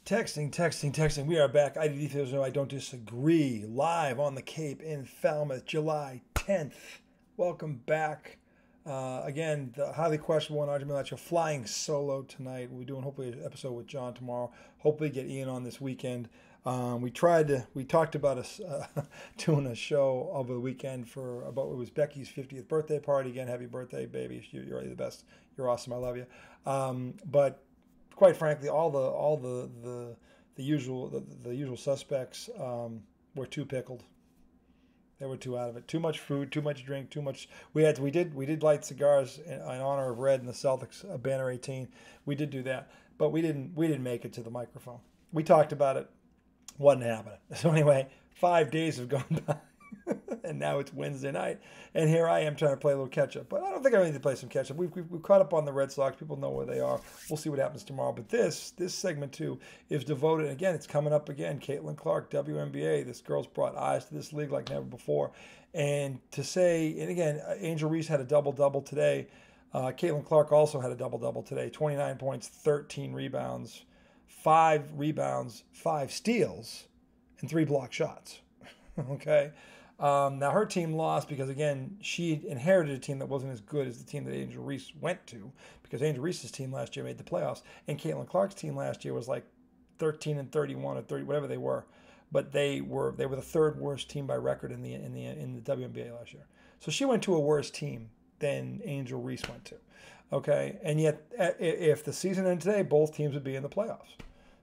Texting. We are back. IDD There's no I Don't Disagree. Live on the Cape in Falmouth, July 10th. Welcome back. Again, the highly questionable one argument that you're flying solo tonight. We'll be doing hopefully an episode with John tomorrow. Hopefully get Ian on this weekend. We talked about us doing a show over the weekend it was Becky's 50th birthday party. Again, happy birthday, baby. You're really the best. You're awesome. I love you. But quite frankly, all the usual suspects were too pickled. They were too out of it. Too much food, too much drink, too much. We did light cigars in honor of Red and the Celtics banner 18. We did do that, but we didn't make it to the microphone. We talked about it. Wasn't happening. So anyway, 5 days have gone by. And now it's Wednesday night, and here I am trying to play a little catch-up. But I don't think I need to play some catch-up. We've caught up on the Red Sox. People know where they are. We'll see what happens tomorrow. But this segment, too, is devoted. Again, it's coming up again. Caitlin Clark, WNBA. This girl's brought eyes to this league like never before. And again, Angel Reese had a double-double today. Caitlin Clark also had a double-double today. 29 points, 13 rebounds, 5 steals, and 3 block shots. Okay? Now, her team lost because, again, she inherited a team that wasn't as good as the team that Angel Reese went to, because Angel Reese's team last year made the playoffs, and Caitlin Clark's team last year was like 13-31 or 30, whatever they were. But they were the third worst team by record in the WNBA last year. So she went to a worse team than Angel Reese went to. Okay? And yet, if the season ended today, both teams would be in the playoffs.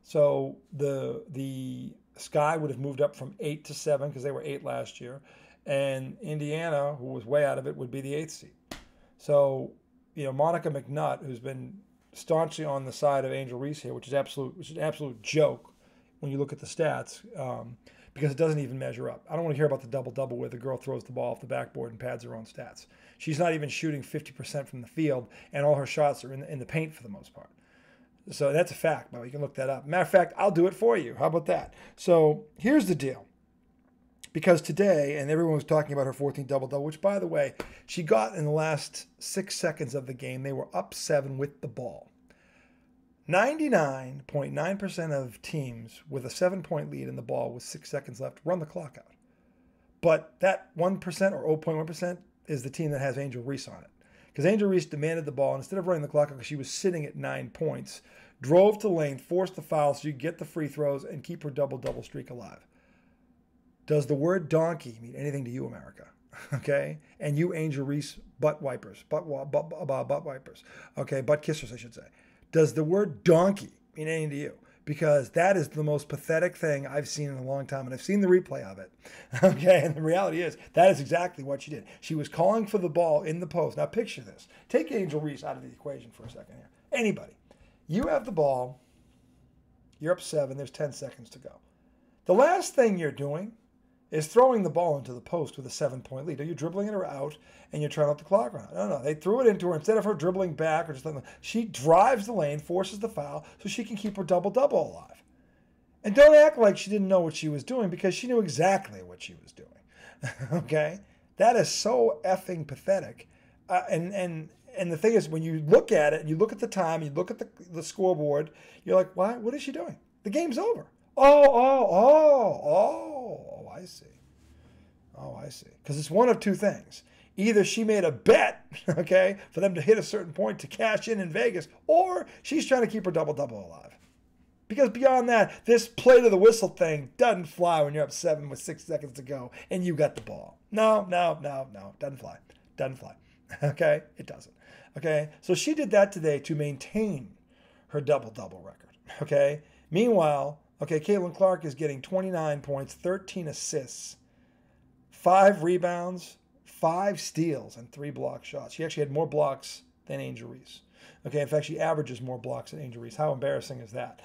So the Sky would have moved up from 8 to 7 because they were 8 last year, and Indiana, who was way out of it, would be the 8th seed. So, Monica McNutt, who's been staunchly on the side of Angel Reese here, which is an absolute joke when you look at the stats, because it doesn't even measure up. I don't want to hear about the double-double where the girl throws the ball off the backboard and pads her own stats. She's not even shooting 50% from the field, and all her shots are in the paint for the most part. So that's a fact. Well, you can look that up. Matter of fact, I'll do it for you. How about that? So here's the deal. Because today, and everyone was talking about her 14th double-double, which, by the way, she got in the last 6 seconds of the game. They were up 7 with the ball. 99.9% of teams with a 7-point lead in the ball with 6 seconds left run the clock out. But that 1% or 0.1% is the team that has Angel Reese on it. Because Angel Reese demanded the ball, and instead of running the clock out because she was sitting at 9 points, drove to lane, forced the foul so you get the free throws and keep her double-double streak alive. Does the word donkey mean anything to you, America? Okay? And you, Angel Reese, butt wipers. Butt wipers. Okay? Butt kissers, I should say. Does the word donkey mean anything to you? Because that is the most pathetic thing I've seen in a long time, and I've seen the replay of it. Okay, and the reality is that is exactly what she did. She was calling for the ball in the post. Now picture this. Take Angel Reese out of the equation for a second here. Anybody. You have the ball. You're up 7. There's 10 seconds to go. The last thing you're doing is throwing the ball into the post with a 7-point lead. Are you dribbling her out and you're trying to let the clock run out? No. They threw it into her. Instead of her dribbling back or just letting she drives the lane, forces the foul so she can keep her double-double alive. And don't act like she didn't know what she was doing, because she knew exactly what she was doing. Okay? That is so effing pathetic. And the thing is, when you look at it and you look at the time, you look at the scoreboard, you're like, why? What is she doing? The game's over. I see. Oh, I see. Because it's one of two things. Either she made a bet, okay, for them to hit a certain point to cash in Vegas, or she's trying to keep her double-double alive. Because beyond that, this play to the whistle thing doesn't fly when you're up 7 with 6 seconds to go and you got the ball. No. Doesn't fly. Doesn't fly. Okay? It doesn't. Okay? So she did that today to maintain her double-double record. Okay? Meanwhile, Caitlin Clark is getting 29 points, 13 assists, 5 rebounds, 5 steals, and 3 block shots. She actually had more blocks than Angel Reese. Okay, in fact, she averages more blocks than Angel Reese. How embarrassing is that?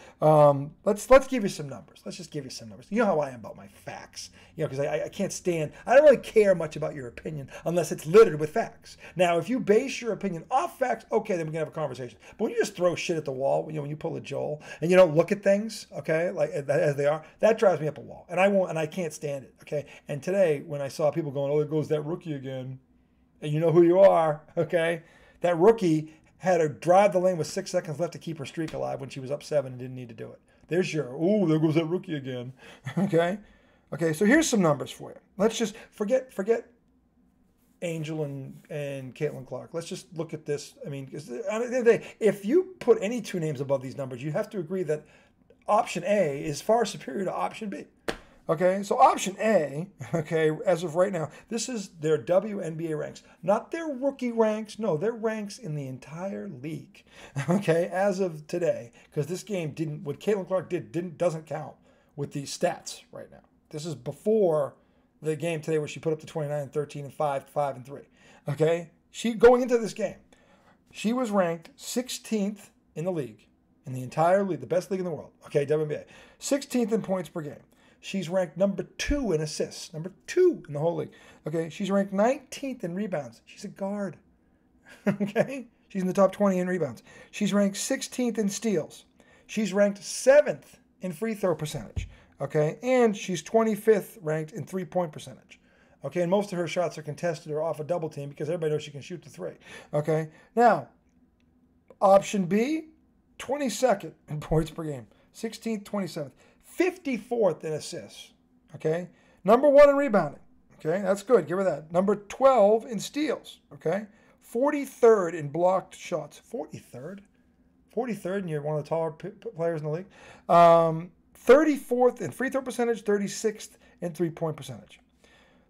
Let's give you some numbers. Let's just give you some numbers. You know how I am about my facts. Because I can't stand, I don't really care much about your opinion unless it's littered with facts. Now, if you base your opinion off facts, okay, then we can have a conversation. But when you just throw shit at the wall, when you pull a Joel, and you don't look at things, okay, like as they are, that drives me up a wall. And I can't stand it, okay? And today, when I saw people going, oh, there goes that rookie again, and you know who you are, okay? That rookie had to drive the lane with 6 seconds left to keep her streak alive when she was up 7 and didn't need to do it. There's your, oh, there goes that rookie again. Okay? Okay, so here's some numbers for you. Let's just forget Angel and Caitlin Clark. Let's just look at this. I mean, at the end of the day, if you put any two names above these numbers, you have to agree that option A is far superior to option B. Okay, so option A, okay, as of right now, this is their WNBA ranks. Not their rookie ranks, no, their ranks in the entire league, okay, as of today, because this game didn't, what Caitlin Clark doesn't count with these stats right now. This is before the game today where she put up to 29 and 13 and 5 and 3, okay? She, going into this game, she was ranked 16th in the league, in the entire league, the best league in the world, okay, WNBA, 16th in points per game. She's ranked number 2 in assists, number 2 in the whole league. Okay, she's ranked 19th in rebounds. She's a guard. Okay, she's in the top 20 in rebounds. She's ranked 16th in steals. She's ranked 7th in free throw percentage. Okay, and she's 25th ranked in 3-point percentage. Okay, and most of her shots are contested or off a double team because everybody knows she can shoot the 3. Okay, now option B, 22nd in points per game, 16th, 27th. 54th in assists, okay? Number 1 in rebounding, okay? That's good, give her that. Number 12 in steals, okay? 43rd in blocked shots. 43rd? 43rd, and you're one of the taller players in the league. 34th in free throw percentage, 36th in 3-point percentage.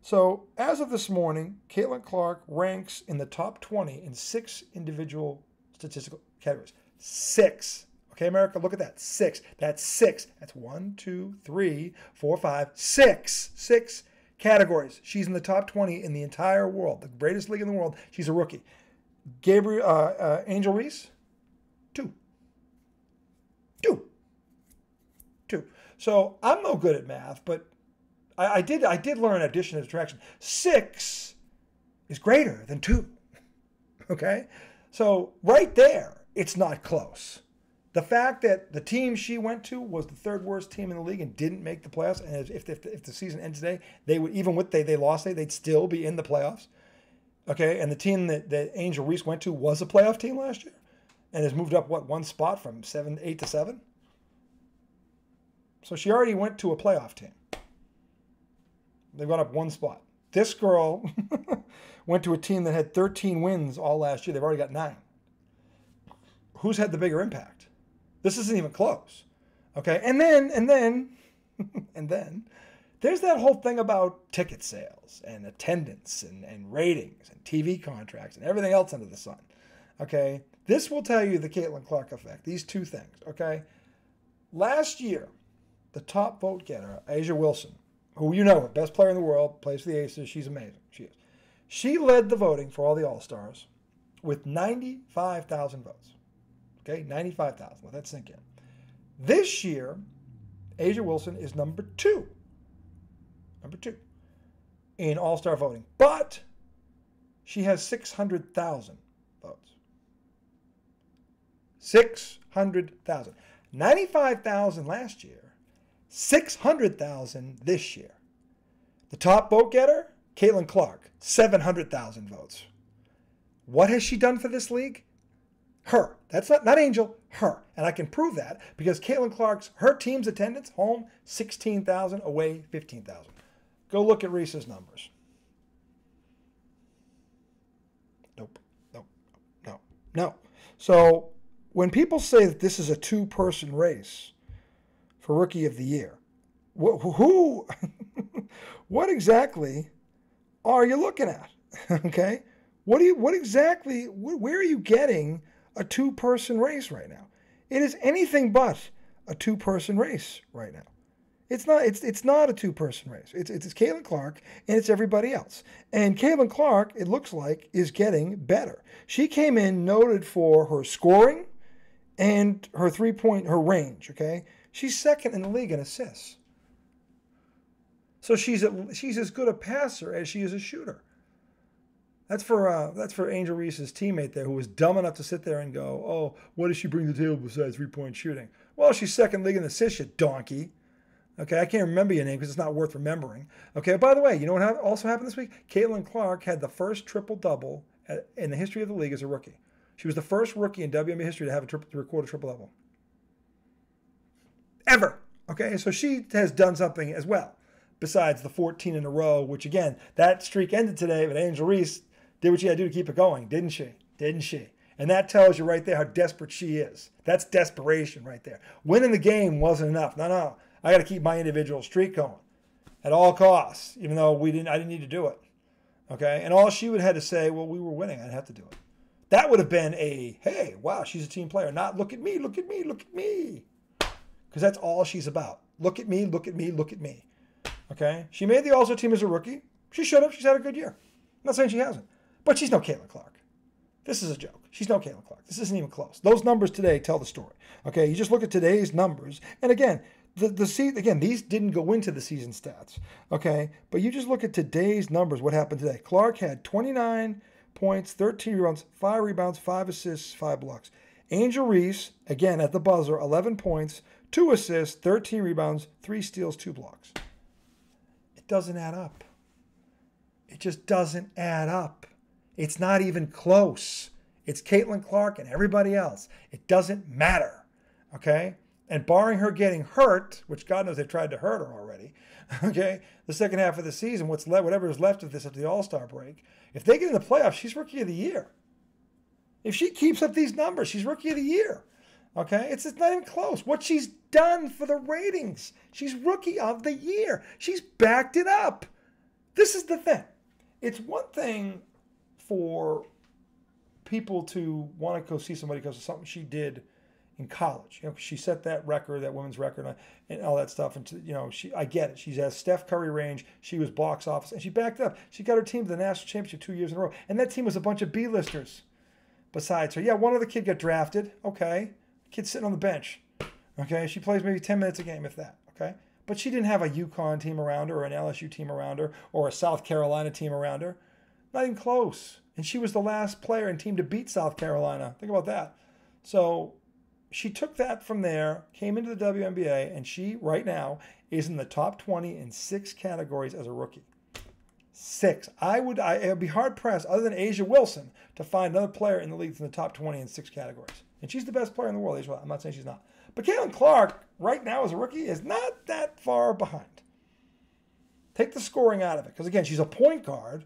So as of this morning, Caitlin Clark ranks in the top 20 in 6 individual statistical categories. 6. Okay, America, look at that. 6. That's 6. That's 1, 2, 3, 4, 5, 6. 6 categories. She's in the top 20 in the entire world. The greatest league in the world. She's a rookie. Angel Reese, 2. 2. So I'm no good at math, but I did learn addition and subtraction. 6 is greater than 2. Okay? So right there, it's not close. The fact that the team she went to was the 3rd worst team in the league and didn't make the playoffs, and if the season ends today, they would, even with they lost today, they'd still be in the playoffs. Okay, and the team that Angel Reese went to was a playoff team last year, and has moved up, what, 1 spot from 8 to 7? So she already went to a playoff team. They've gone up 1 spot. This girl went to a team that had 13 wins all last year. They've already got 9. Who's had the bigger impact? This isn't even close. Okay, and then, and then, there's that whole thing about ticket sales and attendance and ratings and TV contracts and everything else under the sun. Okay, this will tell you the Caitlin Clark effect. These 2 things. Okay, last year, the top vote getter, A'ja Wilson, who you know, best player in the world, plays for the Aces. She's amazing. She is. She led the voting for all the All-Stars with 95,000 votes. Okay, 95,000. Let that sink in. This year, A'ja Wilson is number 2. Number 2 in All-Star voting. But she has 600,000 votes. 600,000. 95,000 last year. 600,000 this year. The top vote getter, Caitlin Clark, 700,000 votes. What has she done for this league? Her. That's not Angel, her. And I can prove that because Caitlin Clark's, her team's attendance, home, 16,000, away, 15,000. Go look at Reese's numbers. No. So when people say that this is a 2-person race for Rookie of the Year, what exactly are you looking at? Okay? What exactly, where are you getting a 2-person race right now? It is anything but a 2-person race right now. It's not a 2-person race. It's Caitlin Clark and it's everybody else. And Caitlin Clark, it looks like, is getting better. She came in noted for her scoring and her her range, okay? She's 2nd in the league in assists. So she's as good a passer as she is a shooter. That's for Angel Reese's teammate there, who was dumb enough to sit there and go, "Oh, what does she bring to the table besides 3-point shooting?" Well, she's 2nd league in assists, you donkey. Okay, I can't remember your name because it's not worth remembering. Okay, by the way, you know what also happened this week? Caitlin Clark had the first triple-double in the history of the league as a rookie. She was the first rookie in WNBA history to have to record a triple-double. Ever. Okay, so she has done something as well, besides the 14 in a row, which, again, that streak ended today, but Angel Reese did what she had to do to keep it going, didn't she? Didn't she? And that tells you right there how desperate she is. That's desperation right there. Winning the game wasn't enough. No. I got to keep my individual streak going at all costs, even though I didn't need to do it. Okay? And all she would have had to say, well, we were winning. I'd have to do it. That would have been a, hey, wow, she's a team player. Not look at me, look at me, look at me. Because that's all she's about. Look at me, look at me, look at me. Okay? She made the All-Star team as a rookie. She should have. She's had a good year. I'm not saying she hasn't. But she's no Caitlin Clark. This is a joke. She's no Caitlin Clark. This isn't even close. Those numbers today tell the story. Okay? You just look at today's numbers. And again, these didn't go into the season stats. Okay? But you just look at today's numbers, what happened today. Clark had 29 points, 13 rebounds, 5 rebounds, 5 assists, 5 blocks. Angel Reese, again at the buzzer, 11 points, 2 assists, 13 rebounds, 3 steals, 2 blocks. It doesn't add up. It just doesn't add up. It's not even close. It's Caitlin Clark and everybody else. It doesn't matter. Okay? And barring her getting hurt, which God knows they've tried to hurt her already, okay, the second half of the season, whatever is left of this after the All-Star break, if they get in the playoffs, she's Rookie of the Year. If she keeps up these numbers, she's Rookie of the Year. Okay? It's not even close. What she's done for the ratings, she's Rookie of the Year. She's backed it up. This is the thing. It's one thing for people to want to go see somebody because of something she did in college. You know, she set that record, that women's record, and all that stuff. And you know, I get it. She has Steph Curry range. She was box office, and she backed up. She got her team to the national championship 2 years in a row, and that team was a bunch of B-listers. Besides her, yeah, one other kid got drafted. Okay, kid's sitting on the bench. Okay, she plays maybe 10 minutes a game, if that. Okay, but she didn't have a UConn team around her, or an LSU team around her, or a South Carolina team around her. Not even close. And she was the last player and team to beat South Carolina. Think about that. So she took that from there, came into the WNBA, and she, right now, is in the top 20 in 6 categories as a rookie. 6. It would be hard-pressed, other than Asia Wilson, to find another player in the league in the top 20 in 6 categories. And she's the best player in the world, Asia Wilson. I'm not saying she's not. But Caitlin Clark, right now as a rookie, is not that far behind. Take the scoring out of it. Because, again, she's a point guard,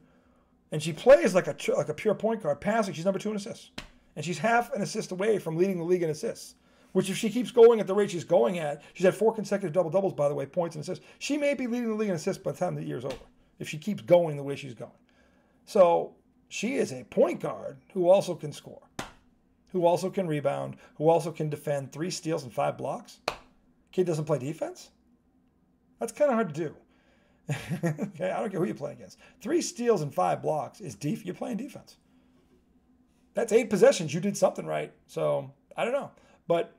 and she plays like a pure point guard. Passing, she's number 2 in assists. And she's half an assist away from leading the league in assists, which if she keeps going at the rate she's going at, she's had 4 consecutive double-doubles, by the way, points and assists. She may be leading the league in assists by the time the year's over, if she keeps going the way she's going. So she is a point guard who also can score, who also can rebound, who also can defend 3 steals and 5 blocks. Kid doesn't play defense? That's kind of hard to do. Okay, I don't care who you play against. 3 steals and 5 blocks is you're playing defense. That's 8 possessions. You did something right. So I don't know. But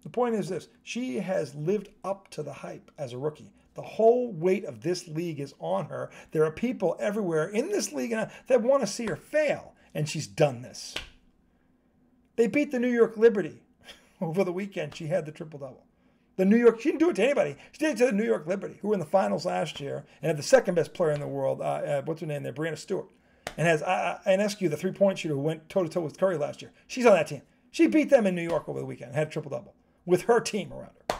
the point is this. She has lived up to the hype as a rookie. The whole weight of this league is on her. There are people everywhere in this league that want to see her fail. And she's done this. They beat the New York Liberty over the weekend. She had the triple-double. She didn't do it to anybody. She did it to the New York Liberty, who were in the finals last year and had the second best player in the world. What's her name there? Brianna Stewart. And has Ionescu, the 3-point shooter who went toe-to-toe with Curry last year. She's on that team. She beat them in New York over the weekend, had a triple-double with her team around her.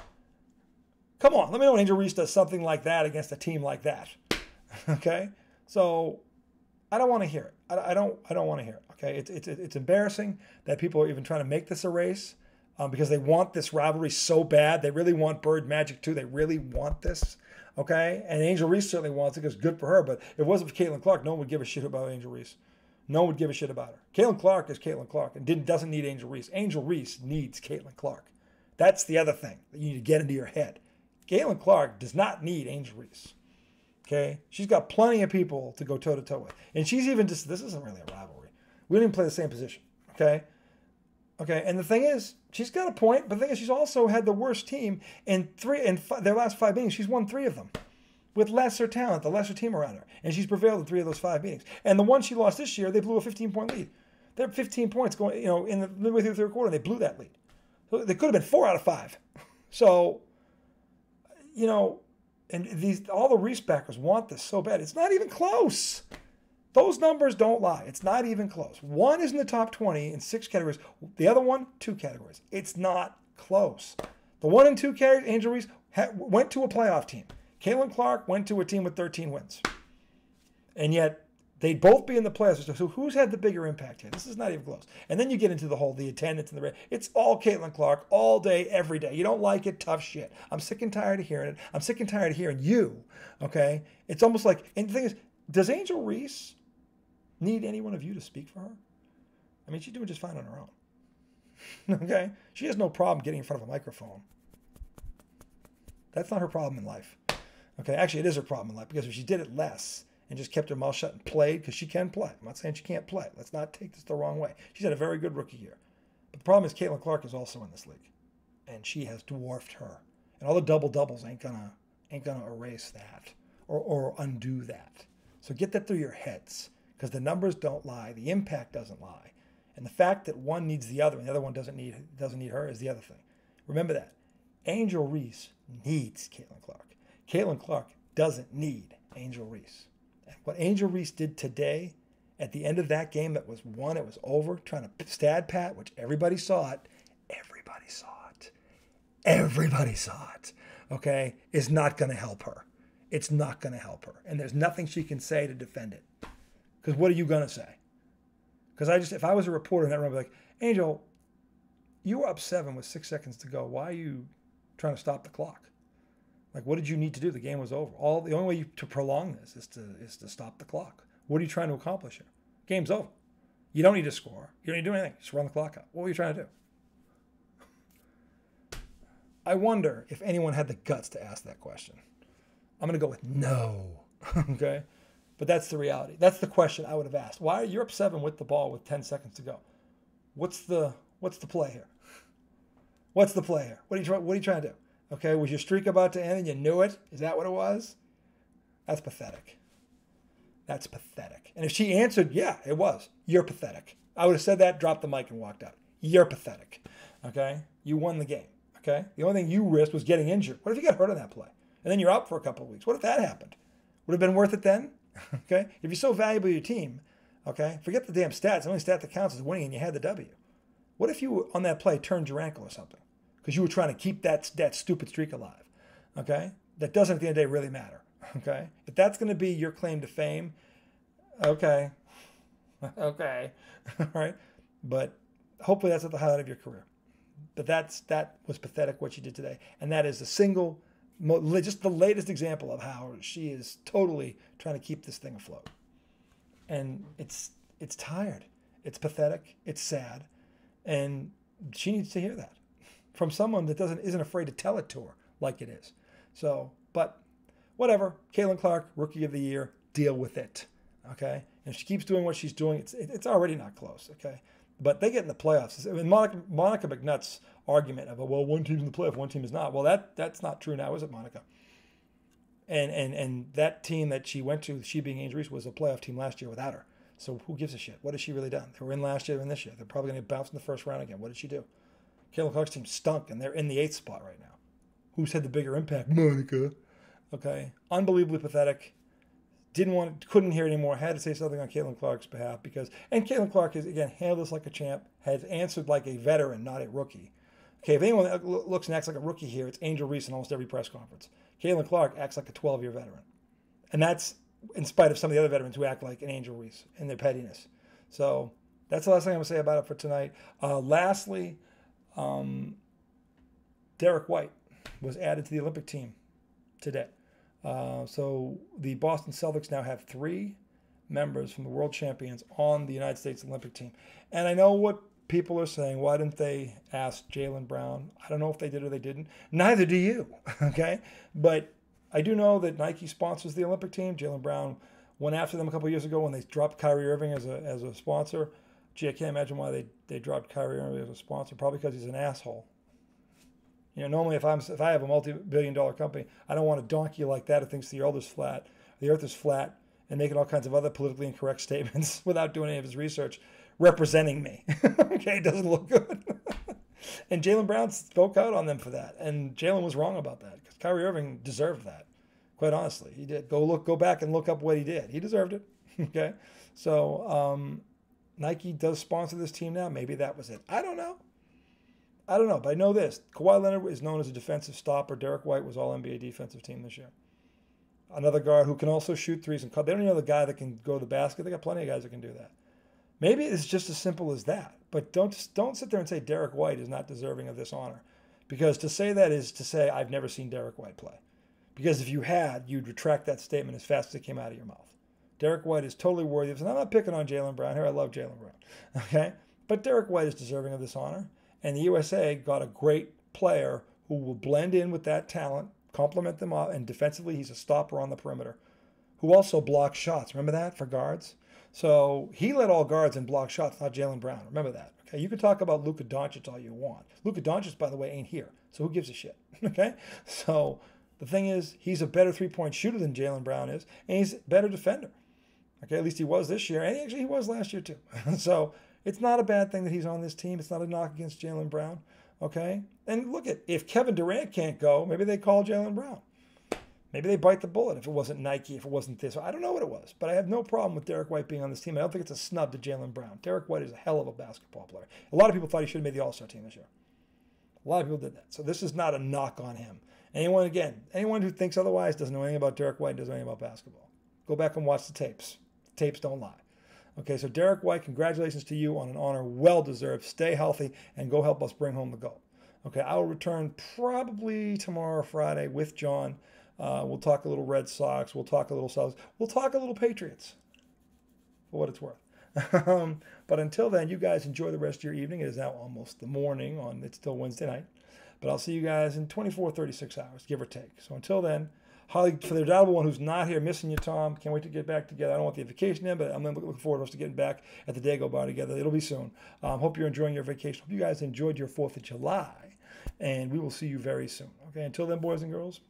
Come on, let me know when Angel Reese does something like that against a team like that. Okay? So I don't want to hear it. I don't want to hear it. Okay? It's embarrassing that people are even trying to make this a race because they want this rivalry so bad. They really want Bird Magic too. They really want this. Okay? And Angel Reese certainly wants it because it's good for her. But if it wasn't for Caitlin Clark, no one would give a shit about Angel Reese. No one would give a shit about her. Caitlin Clark is Caitlin Clark and doesn't need Angel Reese. Angel Reese needs Caitlin Clark. That's the other thing that you need to get into your head. Caitlin Clark does not need Angel Reese. Okay? She's got plenty of people to go toe-to-toe with. And she's even this isn't really a rivalry. We don't even play the same position. Okay? Okay, and the thing is, she's got a point, but the thing is, she's also had the worst team in their last 5 meetings. She's won 3 of them with lesser talent, the lesser team around her. And she's prevailed in 3 of those 5 meetings. And the one she lost this year, they blew a 15-point lead. They're 15 points going, in the midway through the third quarter, they blew that lead. So they could have been 4 out of 5. So, and all the Reese backers want this so bad. It's not even close. Those numbers don't lie. It's not even close. One is in the top 20 in 6 categories. The other one, 2 categories. It's not close. The 1 and 2 categories, Angel Reese, went to a playoff team. Caitlin Clark went to a team with 13 wins. And yet, they'd both be in the playoffs. So who's had the bigger impact here? This is not even close. And then you get into the attendance and the it's all Caitlin Clark all day, every day. You don't like it, tough shit. I'm sick and tired of hearing it. I'm sick and tired of hearing you, okay? It's almost like, and the thing is, does Angel Reese need any one of you to speak for her? I mean, she's doing just fine on her own, okay? She has no problem getting in front of a microphone. That's not her problem in life, okay? Actually, it is her problem in life because if she did it less, and just kept her mouth shut and played, because she can play. I'm not saying she can't play. Let's not take this the wrong way. She's had a very good rookie year. But the problem is Caitlin Clark is also in this league, and she has dwarfed her. And all the double-doubles ain't gonna erase that or undo that. So get that through your heads, because the numbers don't lie. The impact doesn't lie. And the fact that one needs the other and the other one doesn't need her is the other thing. Remember that. Angel Reese needs Caitlin Clark. Caitlin Clark doesn't need Angel Reese. What Angel Reese did today at the end of that game that was won, it was over, trying to stat pat, which everybody saw it. Everybody saw it. Everybody saw it, okay, is not going to help her. It's not going to help her. And there's nothing she can say to defend it. Because what are you going to say? Because if I was a reporter in that room, I'd be like, Angel, you were up 7 with 6 seconds to go. Why are you trying to stop the clock? Like, what did you need to do? The game was over. The only way to prolong this is to stop the clock. What are you trying to accomplish here? Game's over. You don't need to score. You don't need to do anything. Just run the clock out. What were you trying to do? I wonder if anyone had the guts to ask that question. I'm going to go with no. Okay? But that's the reality. That's the question I would have asked. Why are you up 7 with the ball with 10 seconds to go? What's the play here? What's the play here? What are you trying to do? Okay, was your streak about to end and you knew it? Is that what it was? That's pathetic. That's pathetic. And if she answered, yeah, it was, you're pathetic. I would have said that, dropped the mic, and walked out. You're pathetic. Okay? You won the game. Okay? The only thing you risked was getting injured. What if you got hurt on that play? And then you're out for a couple of weeks. What if that happened? Would it have been worth it then? Okay? If you're so valuable to your team, okay, forget the damn stats. The only stat that counts is winning and you had the W. What if you, on that play, turned your ankle or something? Because you were trying to keep that stupid streak alive, okay? That doesn't, at the end of the day, really matter, okay? If that's going to be your claim to fame, okay, okay, all right? But hopefully that's at the highlight of your career. But that was pathetic what she did today. And that is just the latest example of how she is totally trying to keep this thing afloat. And it's tired. It's pathetic. It's sad. And she needs to hear that from someone that isn't afraid to tell it to her like it is. So, but whatever. Caitlin Clark, Rookie of the Year, deal with it. Okay? And if she keeps doing what she's doing, it's already not close. Okay? But they get in the playoffs. I mean, Monica McNutt's argument of, well, one team's in the playoff, one team is not. Well, that's not true now, is it, Monica? And that team that she went to, she being Angel Reese, was a playoff team last year without her. So who gives a shit? What has she really done? They were in last year, they're in this year. They're probably going to bounce in the first round again. What did she do? Caitlin Clark's team stunk, and they're in the 8th spot right now. Who's had the bigger impact? Monica. Okay. Unbelievably pathetic. Couldn't hear anymore. Had to say something on Caitlin Clark's behalf and Caitlin Clark is, again, handled this like a champ, has answered like a veteran, not a rookie. Okay, if anyone looks and acts like a rookie here, it's Angel Reese in almost every press conference. Caitlin Clark acts like a 12-year veteran. And that's in spite of some of the other veterans who act like an Angel Reese in their pettiness. So that's the last thing I'm going to say about it for tonight. Lastly, Derek White was added to the Olympic team today. So the Boston Celtics now have 3 members from the world champions on the United States Olympic team. And I know what people are saying. Why didn't they ask Jaylen Brown? I don't know if they did or they didn't. Neither do you, okay? But I do know that Nike sponsors the Olympic team. Jaylen Brown went after them a couple of years ago when they dropped Kyrie Irving as a sponsor. Gee, I can't imagine why they dropped Kyrie Irving as a sponsor. Probably because he's an asshole. You know, normally if I have a multi-billion-dollar company, I don't want a donkey like that who thinks the earth is flat, and making all kinds of other politically incorrect statements without doing any of his research, representing me. Okay, it doesn't look good. And Jaylen Brown spoke out on them for that, and Jaylen was wrong about that because Kyrie Irving deserved that. Quite honestly, he did. Go back and look up what he did. He deserved it. Okay, so Nike does sponsor this team now. Maybe that was it. I don't know. But I know this. Kawhi Leonard is known as a defensive stopper. Derek White was all NBA defensive team this year. Another guard who can also shoot threes and cut. They don't even have a guy that can go to the basket. They got plenty of guys that can do that. Maybe it's just as simple as that. But don't sit there and say Derek White is not deserving of this honor. Because to say that is to say I've never seen Derek White play. Because if you had, you'd retract that statement as fast as it came out of your mouth. Derek White is totally worthy of this. And I'm not picking on Jaylen Brown here. I love Jaylen Brown. Okay? But Derek White is deserving of this honor. And the USA got a great player who will blend in with that talent, complement them up, and defensively he's a stopper on the perimeter, who also blocks shots. Remember that for guards? So he led all guards in block shots, not Jaylen Brown. Remember that. Okay, you can talk about Luka Doncic all you want. Luka Doncic, by the way, ain't here, so who gives a shit? Okay, so the thing is, he's a better three-point shooter than Jaylen Brown is, and he's a better defender. Okay, at least he was this year, and actually he was last year too. So it's not a bad thing that he's on this team. It's not a knock against Jaylen Brown. Okay, and look at if Kevin Durant can't go, maybe they call Jaylen Brown. Maybe they bite the bullet if it wasn't Nike, if it wasn't this. I don't know what it was, but I have no problem with Derek White being on this team. I don't think it's a snub to Jaylen Brown. Derek White is a hell of a basketball player. A lot of people thought he should have made the All-Star team this year. A lot of people did that. So this is not a knock on him. Anyone who thinks otherwise doesn't know anything about Derek White, doesn't know anything about basketball. Go back and watch the tapes. The tapes don't lie. Okay, so Derek White, congratulations to you on an honor well-deserved. Stay healthy and go help us bring home the gold. Okay, I will return probably tomorrow or Friday with John. We'll talk a little Red Sox. We'll talk a little Celtics. We'll talk a little Patriots, for what it's worth. But until then, you guys enjoy the rest of your evening. It is now almost the morning. It's still Wednesday night. But I'll see you guys in 24, 36 hours, give or take. So until then, Holly, for the doubtful one who's not here, missing you, Tom. Can't wait to get back together. I don't want the vacation in, but I'm looking forward to us to getting back at the Dago Bar together. It'll be soon. Hope you're enjoying your vacation. Hope you guys enjoyed your 4th of July. And we will see you very soon. Okay, until then, boys and girls.